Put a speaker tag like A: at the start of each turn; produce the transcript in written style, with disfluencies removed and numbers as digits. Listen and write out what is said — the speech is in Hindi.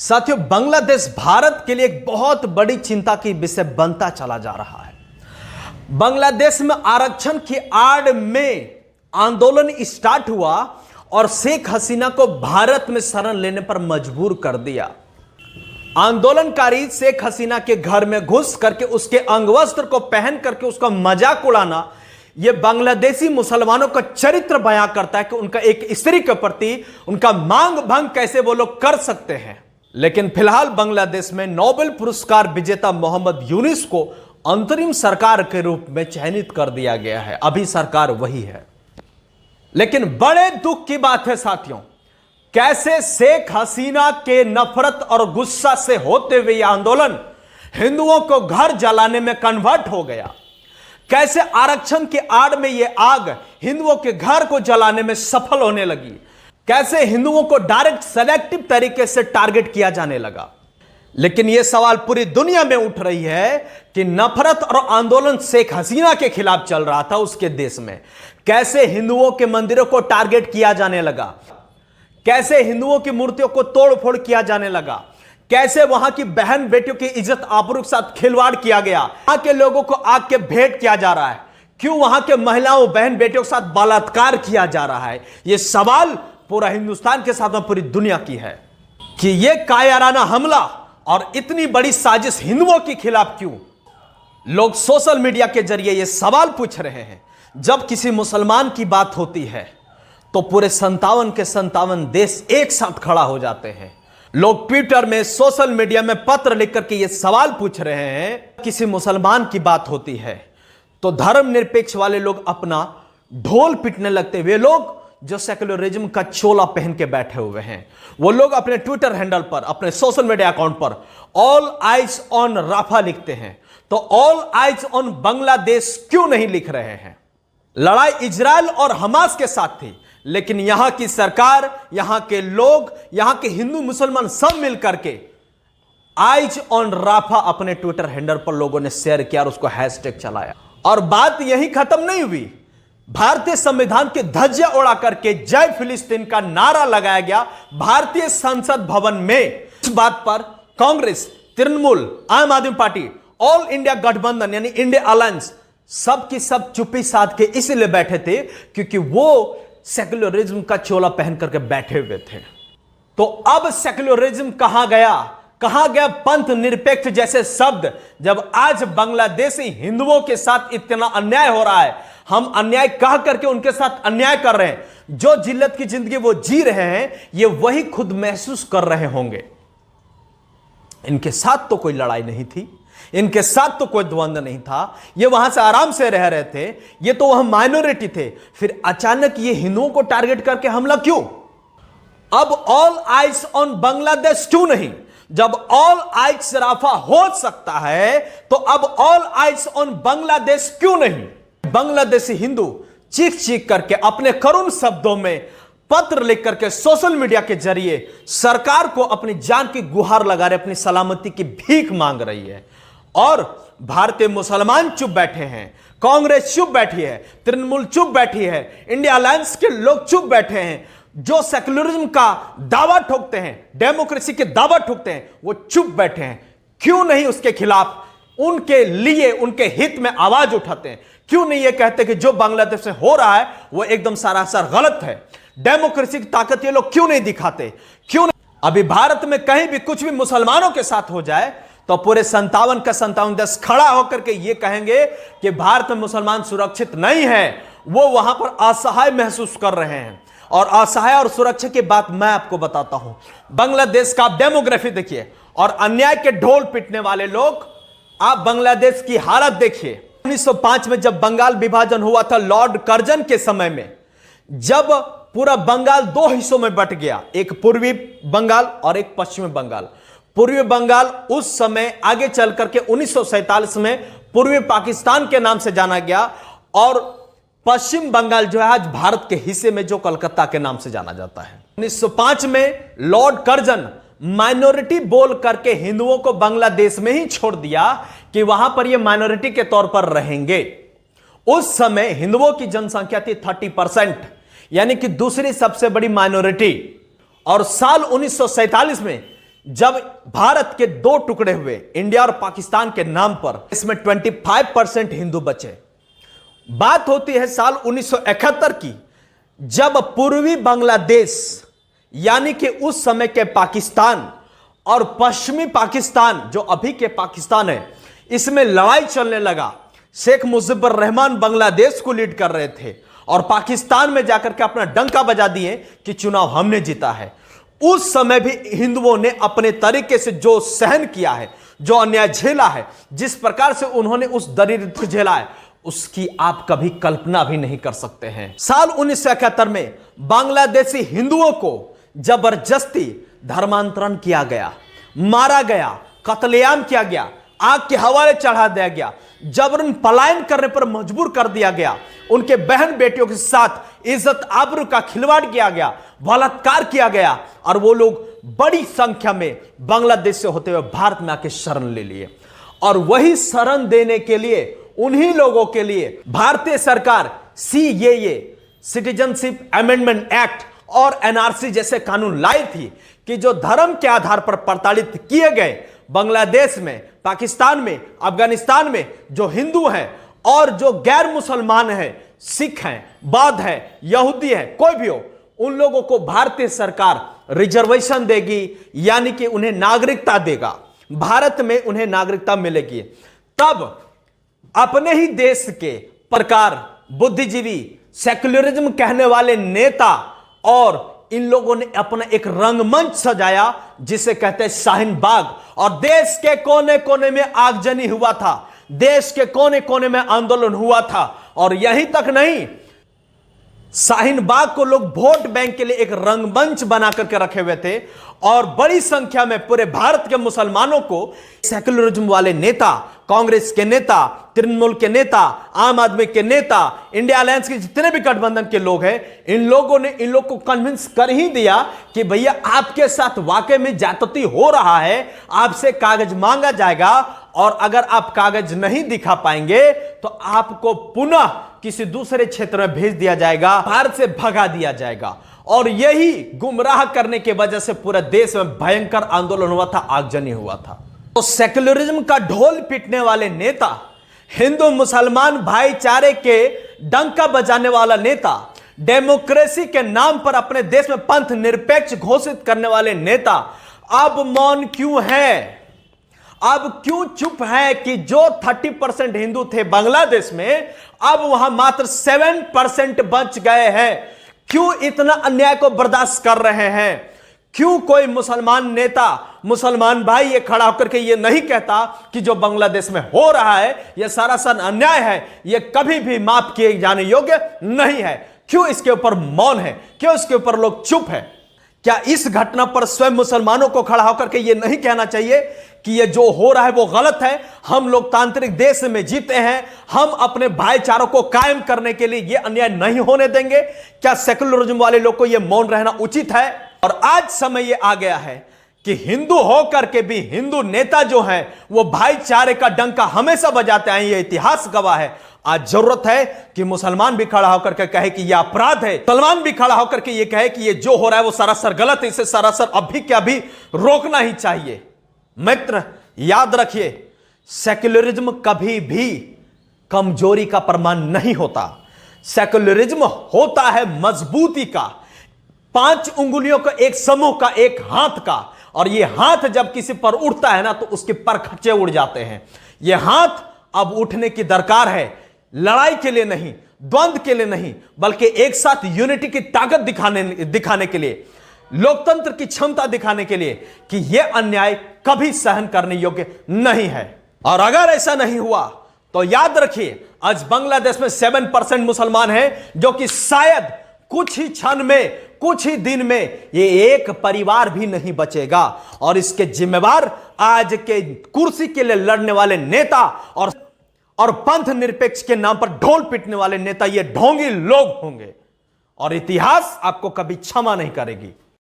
A: साथियों, बांग्लादेश भारत के लिए एक बहुत बड़ी चिंता की विषय बनता चला जा रहा है। बांग्लादेश में आरक्षण की आड़ में आंदोलन स्टार्ट हुआ और शेख हसीना को भारत में शरण लेने पर मजबूर कर दिया। आंदोलनकारी शेख हसीना के घर में घुस करके उसके अंगवस्त्र को पहन करके उसका मजाक उड़ाना, यह बांग्लादेशी मुसलमानों का चरित्र बयां करता है कि उनका एक स्त्री के प्रति उनका मांग भंग कैसे वो लोग कर सकते हैं। लेकिन फिलहाल बांग्लादेश में नोबेल पुरस्कार विजेता मोहम्मद यूनुस को अंतरिम सरकार के रूप में चयनित कर दिया गया है। अभी सरकार वही है। लेकिन बड़े दुख की बात है साथियों, कैसे शेख हसीना के नफरत और गुस्सा से होते हुए यह आंदोलन हिंदुओं को घर जलाने में कन्वर्ट हो गया। कैसे आरक्षण की आड़ में यह आग हिंदुओं के घर को जलाने में सफल होने लगी। कैसे हिंदुओं को डायरेक्ट सेलेक्टिव तरीके से टारगेट किया जाने लगा। लेकिन यह सवाल पूरी दुनिया में उठ रही है कि नफरत और आंदोलन शेख हसीना के खिलाफ चल रहा था उसके देश में, कैसे हिंदुओं के मंदिरों को टारगेट किया जाने लगा, कैसे हिंदुओं की मूर्तियों को तोड़ फोड़ किया जाने लगा, कैसे वहां की बहन बेटियों की इज्जत आबरू के साथ खिलवाड़ किया गया, वहां के लोगों को आग के भेंट किया जा रहा है, क्यों वहां के महिलाओं बहन बेटियों के साथ बलात्कार किया जा रहा है। यह सवाल पूरा हिंदुस्तान के साथ में पूरी दुनिया की है कि यह कायराना हमला और इतनी बड़ी साजिश हिंदुओं के खिलाफ क्यों। लोग सोशल मीडिया के जरिए यह सवाल पूछ रहे हैं। जब किसी मुसलमान की बात होती है तो पूरे 57 के 57 देश एक साथ खड़ा हो जाते हैं। लोग ट्विटर में, सोशल मीडिया में पत्र लिख करके यह सवाल पूछ रहे हैं। किसी मुसलमान की बात होती है तो धर्मनिरपेक्ष वाले लोग अपना ढोल पीटने लगते। वे लोग जो सेक्युलरिज्म का चोला पहन के बैठे हुए हैं, वो लोग अपने ट्विटर हैंडल पर, अपने सोशल मीडिया अकाउंट पर ऑल आइज ऑन राफा लिखते हैं। तो ऑल आइज ऑन बांग्लादेश क्यों नहीं लिख रहे हैं? लड़ाई इजराइल और हमास के साथ थी, लेकिन यहां की सरकार, यहां के लोग, यहां के हिंदू मुसलमान सब मिलकर के आइज ऑन राफा अपने ट्विटर हैंडल पर लोगों ने शेयर किया और उसको हैशटैग चलाया। और बात यही खत्म नहीं हुई। भारतीय संविधान की धज्जियां उड़ा करके जय फिलिस्तीन का नारा लगाया गया भारतीय संसद भवन में। इस बात पर कांग्रेस, तृणमूल, आम आदमी पार्टी, ऑल इंडिया गठबंधन यानी इंडिया अलायंस सब की सब चुप्पी साध के इसलिए बैठे थे क्योंकि वो सेक्युलरिज्म का चोला पहन करके बैठे हुए थे। तो अब सेक्युलरिज्म कहां गया, कहां गया पंथ निरपेक्ष जैसे शब्द, जब आज बांग्लादेशी हिंदुओं के साथ इतना अन्याय हो रहा है। हम अन्याय कह करके उनके साथ अन्याय कर रहे हैं। जो जिल्लत की जिंदगी वो जी रहे हैं, ये वही खुद महसूस कर रहे होंगे। इनके साथ तो कोई लड़ाई नहीं थी, इनके साथ तो कोई द्वंद्व नहीं था, ये वहां से आराम से रह रहे थे, ये तो वह माइनॉरिटी थे। फिर अचानक ये हिंदुओं को टारगेट करके हमला क्यों? अब ऑल आइज ऑन बांग्लादेश क्यों नहीं? जब ऑल आइज राफा हो सकता है तो अब ऑल आइज ऑन बांग्लादेश क्यों नहीं? बांग्लादेशी हिंदू चीख चीख करके अपने करुण शब्दों में पत्र लिख करके सोशल मीडिया के जरिए सरकार को अपनी जान की गुहार लगा रहे, अपनी सलामती की भीख मांग रही है। और भारतीय मुसलमान चुप बैठे हैं, कांग्रेस चुप बैठी है, तृणमूल चुप बैठी है, इंडिया अलायंस के लोग चुप बैठे हैं। जो सेक्युलरिज्म का दावा ठोकते हैं, डेमोक्रेसी के दावा ठोकते हैं, वो चुप बैठे हैं। क्यों नहीं उसके खिलाफ, उनके लिए, उनके हित में आवाज उठाते हैं? क्यों नहीं ये कहते कि जो बांग्लादेश में हो रहा है वो एकदम सरासर गलत है? डेमोक्रेसी की ताकत ये लोग क्यों नहीं दिखाते? क्यों नहीं? अभी भारत में कहीं भी कुछ भी मुसलमानों के साथ हो जाए तो पूरे 57 का 57 देश खड़ा होकर के ये कहेंगे कि भारत में मुसलमान सुरक्षित नहीं है। वो वहां पर असहाय महसूस कर रहे हैं। और असहाय और सुरक्षा की बात मैं आपको बताता हूं। बांग्लादेश का डेमोग्राफी देखिए और अन्याय के ढोल पीटने वाले लोग, आप बांग्लादेश की हालत देखिए। 1905 में जब बंगाल विभाजन हुआ था, लॉर्ड कर्जन के समय में, जब पूरा बंगाल दो हिस्सों में बंट गया, एक पूर्वी बंगाल और एक पश्चिमी बंगाल। पूर्वी बंगाल उस समय आगे चल करके 1947 में पूर्वी पाकिस्तान के नाम से जाना गया और पश्चिम बंगाल जो है आज भारत के हिस्से में जो कलकत्ता के नाम से जाना जाता है। 1905 में लॉर्ड कर्जन माइनॉरिटी बोल करके हिंदुओं को बांग्लादेश में ही छोड़ दिया कि वहां पर ये माइनॉरिटी के तौर पर रहेंगे। उस समय हिंदुओं की जनसंख्या थी 30%, यानी कि दूसरी सबसे बड़ी माइनॉरिटी। और साल 1947 में जब भारत के दो टुकड़े हुए, इंडिया और पाकिस्तान के नाम पर, इसमें 25% हिंदू बचे। बात होती है साल 1971 की, जब पूर्वी बांग्लादेश यानी कि उस समय के पाकिस्तान और पश्चिमी पाकिस्तान जो अभी के पाकिस्तान है, इसमें लड़ाई चलने लगा। शेख मुजीबुर रहमान बांग्लादेश को लीड कर रहे थे और पाकिस्तान में जाकर के अपना डंका बजा दिए कि चुनाव हमने जीता है। उस समय भी हिंदुओं ने अपने तरीके से जो सहन किया है, जो अन्याय झेला है, जिस प्रकार से उन्होंने उस दरिद्र को झेला है, उसकी आप कभी कल्पना भी नहीं कर सकते हैं। साल 1971 में बांग्लादेशी हिंदुओं को जबरदस्ती धर्मांतरण किया गया, मारा गया, कत्लेआम किया गया, आग के हवाले चढ़ा दिया गया, जबरन पलायन करने पर मजबूर कर दिया गया, उनके बहन बेटियों के साथ इज्जत आबरू का खिलवाड़ किया गया, बलात्कार किया गया और वो लोग बड़ी संख्या में बांग्लादेश से होते हुए भारत में आके शरण ले लिए। और वही शरण देने के लिए, उन्हीं लोगों के लिए भारतीय सरकार सीएए, सिटीजनशिप अमेंडमेंट एक्ट और एनआरसी जैसे कानून लाई थी कि जो धर्म के आधार पर प्रताड़ित किए गए बांग्लादेश में, पाकिस्तान में, अफगानिस्तान में जो हिंदू हैं और जो गैर मुसलमान हैं, सिख हैं, बौद्ध हैं, यहूदी हैं, कोई भी हो, उन लोगों को भारतीय सरकार रिजर्वेशन देगी, यानी कि उन्हें नागरिकता देगा, भारत में उन्हें नागरिकता मिलेगी। तब अपने ही देश के प्रकार बुद्धिजीवी, सेक्युलरिज्म कहने वाले नेता और इन लोगों ने अपना एक रंगमंच सजाया जिसे कहते हैं शाहीन बाग, और देश के कोने कोने में आगजनी हुआ था, देश के कोने कोने में आंदोलन हुआ था। और यहीं तक नहीं, शाहीन बाग को लोग वोट बैंक के लिए एक रंगमंच बना करके रखे हुए थे और बड़ी संख्या में पूरे भारत के मुसलमानों को सेक्युलरिज्म वाले नेता, कांग्रेस के नेता, तृणमूल के नेता, आम आदमी के नेता, इंडिया अलायंस के जितने भी गठबंधन के लोग हैं, इन लोगों ने इन लोग को कन्विंस कर ही दिया कि भैया आपके साथ वाकई में ज्यादती हो रहा है, आपसे कागज मांगा जाएगा और अगर आप कागज नहीं दिखा पाएंगे तो आपको पुनः किसी दूसरे क्षेत्र में भेज दिया जाएगा, भारत से भगा दिया जाएगा। और यही गुमराह करने की वजह से पूरे देश में भयंकर आंदोलन हुआ था, आगजनी हुआ था। तो सेक्युलरिज्म का ढोल पीटने वाले नेता, हिंदू मुसलमान भाईचारे के डंका बजाने वाला नेता, डेमोक्रेसी के नाम पर अपने देश में पंथ निरपेक्ष घोषित करने वाले नेता अब मौन क्यों है? अब क्यों चुप है कि जो 30% हिंदू थे बांग्लादेश में, अब वहां मात्र 7% बच गए हैं? क्यों इतना अन्याय को बर्दाश्त कर रहे हैं? क्यों कोई मुसलमान नेता, मुसलमान भाई ये खड़ा होकर के ये नहीं कहता कि जो बांग्लादेश में हो रहा है यह सरासर अन्याय है, यह कभी भी माफ किए जाने योग्य नहीं है? क्यों इसके ऊपर मौन है? क्यों इसके ऊपर लोग चुप है? क्या इस घटना पर स्वयं मुसलमानों को खड़ा होकर के ये नहीं कहना चाहिए कि ये जो हो रहा है वो गलत है, हम लोकतांत्रिक देश में जीते हैं, हम अपने भाईचारों को कायम करने के लिए ये अन्याय नहीं होने देंगे? क्या सेक्युलरिज्म वाले लोग को ये मौन रहना उचित है? और आज समय ये आ गया है कि हिंदू होकर के भी हिंदू नेता जो हैं वो भाईचारे का डंका हमेशा बजाते आए, ये इतिहास गवाह है। आज जरूरत है कि मुसलमान भी खड़ा होकर के कहे कि यह अपराध है, मुसलमान भी खड़ा होकर के ये कहे कि ये जो हो रहा है वो सरासर गलत है, इसे सरासर अभी के अभी रोकना ही चाहिए। मित्र याद रखिए, सेक्युलरिज्म कभी भी कमजोरी का प्रमाण नहीं होता। सेक्युलरिज्म होता है मजबूती का, 5 उंगलियों का एक समूह का, एक हाथ का। और ये हाथ जब किसी पर उठता है ना तो उसके परखच्चे उड़ जाते हैं। ये हाथ अब उठने की दरकार है, लड़ाई के लिए नहीं, द्वंद्व के लिए नहीं, बल्कि एक साथ यूनिटी की ताकत दिखाने के लिए, लोकतंत्र की क्षमता दिखाने के लिए कि यह अन्याय कभी सहन करने योग्य नहीं है। और अगर ऐसा नहीं हुआ तो याद रखिए, आज बांग्लादेश में 7% मुसलमान हैं, जो कि शायद कुछ ही क्षण में, कुछ ही दिन में ये एक परिवार भी नहीं बचेगा। और इसके जिम्मेवार आज के कुर्सी के लिए लड़ने वाले नेता और पंथ निरपेक्ष के नाम पर ढोल पीटने वाले नेता, ये ढोंगी लोग होंगे और इतिहास आपको कभी क्षमा नहीं करेगी।